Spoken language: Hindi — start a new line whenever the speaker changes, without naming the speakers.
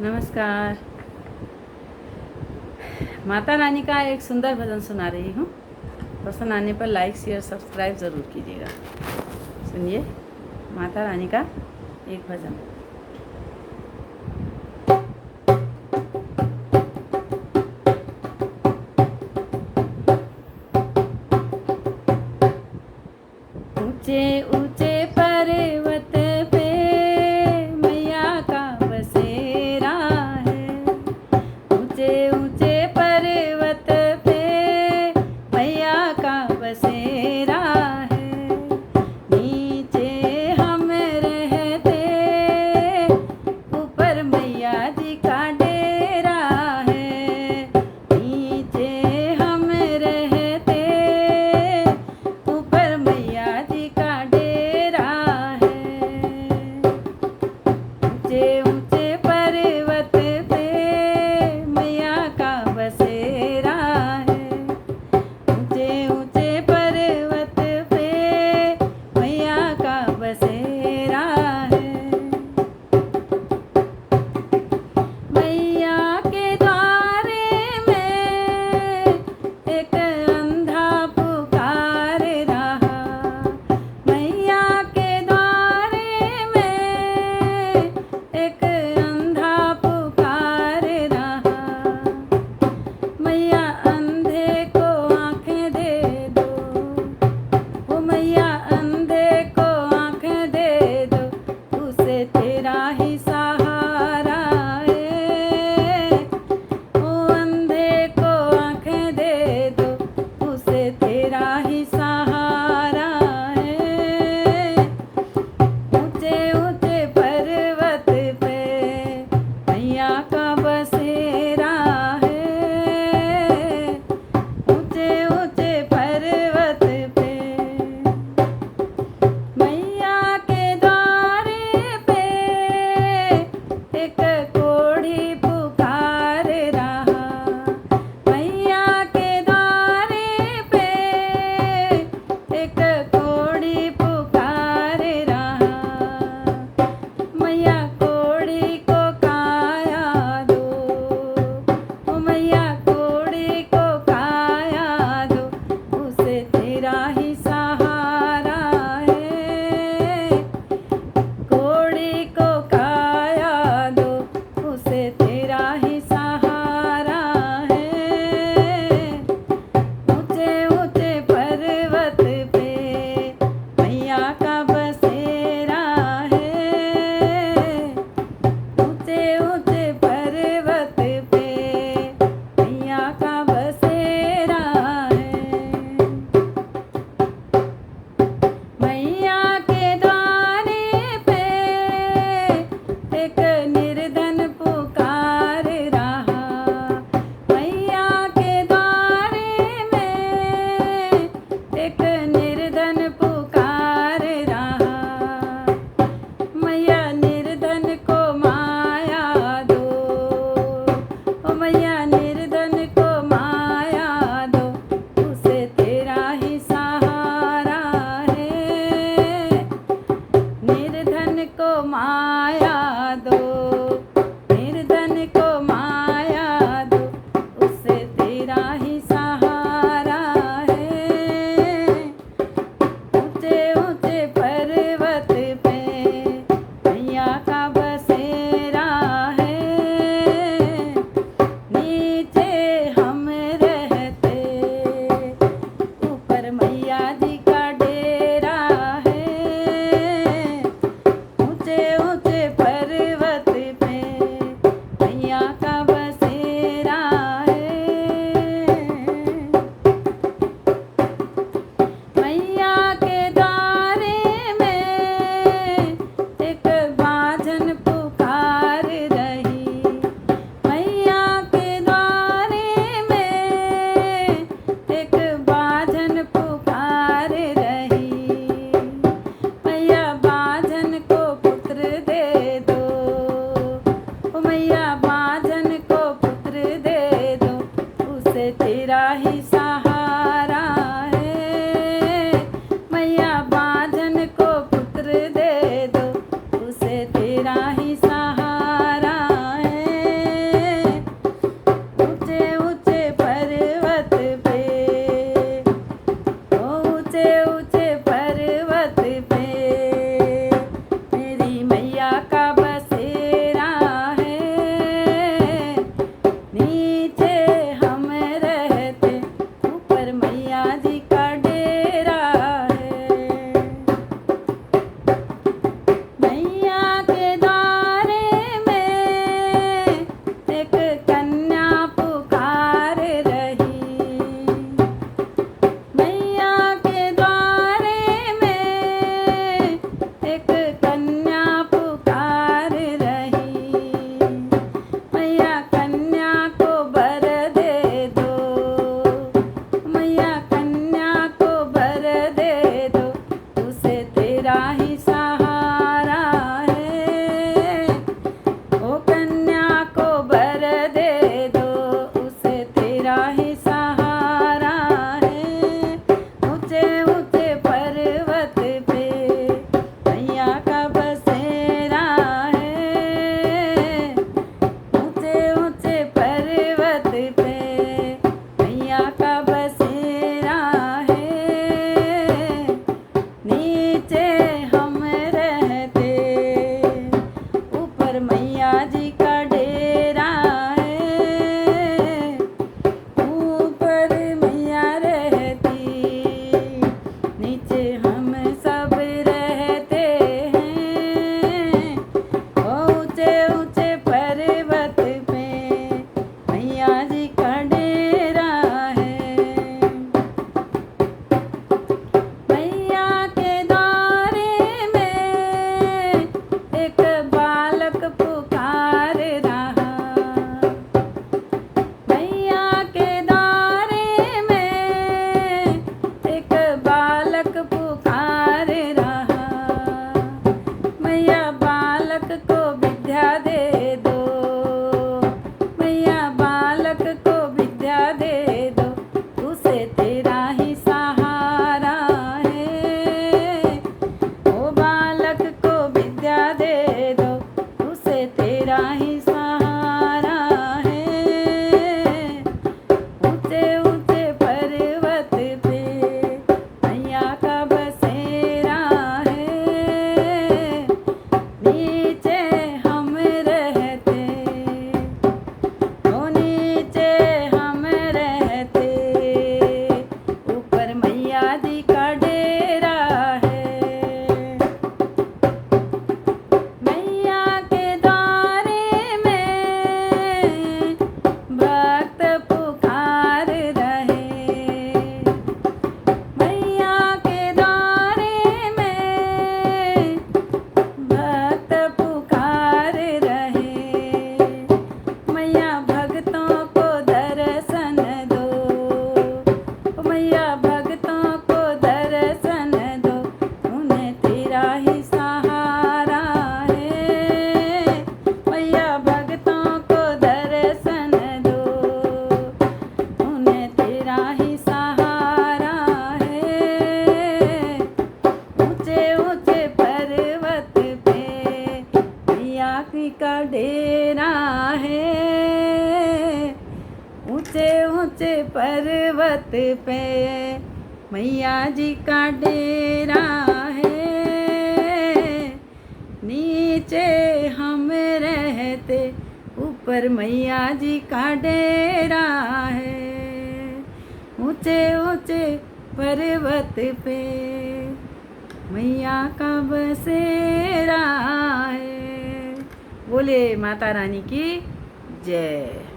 नमस्कार। माता रानी का एक सुंदर भजन सुना रही हूँ। पसंद आने पर लाइक शेयर सब्सक्राइब ज़रूर कीजिएगा। सुनिए माता रानी का एक भजन। ऊंचे ऊंचे पर्वत पे मैया का बसेरा है। ऊंचे ऊंचे पर्वत पे मैया का बसेरा है। नीचे हम रहते, ऊपर मैया जी का डेरा है। नीचे हम रहते, ऊपर मैया जी का डेरा है। ऊंचे ऊंचे पर्वत पे मैया का बसेरा है। ऊंचे ऊंचे पर्वत पे मैया का बसेरा है। मैया के द्वारे में एक अंधा पुकार रहा। मैया के द्वारे में एक अंधा पुकार रहा। मैया अंधे को आँखें दे दो, ओ मैया अंधे को आँखें दे दो, उसे तेरा ही सहारा है। ओ अंधे को आँखें दे दो, उसे तेरा ही सहारा है। ऊंचे ऊंचे पर्वत पे मैया का बसेरा है। ऊंचे ऊंचे पर्वत पे मैया के द्वारे पे एक कोढ़ी पुकार रहा। मैया के द्वारे पे एक कोढ़ी पुकार रहा। मैया कोढ़ी को काया दो, ओ मैया कोढ़ी को काया दो, उसे तेरा ही सहारा है। कोढ़ी को काया दो, उसे तेरा ही सहारा है। ऊंचे ऊंचे पर्वत पे मैया का बसेरा है। ऊंचे ऊंचे पर्वत पे मैया का बसेरा है। मैया के द्वारे पे एक निर्धन पुकार रहा। मैया के द्वारे में एक निर्धन पुकार रहा। मैया निर्धन को माया दो, ओ मैया निर्धन को माया दो, उसे तेरा ही सहारा है। निर्धन को माया दो, निर्धन को माया दो, उसे तेरा ही सहारा है। ऊंचे ऊंचे पर्वत पे मैया का बसेरा है। नीचे हम रहते, ऊपर मैया जी का डेरा है। ऊंचे ऊंचे पर्वत पे मैया का बसेरा है। मैया के द्वारे में एक बाझन पुकार रही। मैया के द्वारे में एक बाझन पुकार रही। मैया बाझन को पुत्र दे दो, ओ मैया बाझन को पुत्र दे दो, उसे तेरा ही सहारा है। मैया बाझन को पुत्र दे दो, उसे तेरा ही सहारा है। है। ऊंचे ऊंचे पर्वत पे मैया जी का डेरा है। नीचे हम रहते, ऊपर मैया जी का डेरा है। ऊंचे ऊंचे पर्वत पे मैया का बसेरा है। बोले माता रानी की जय।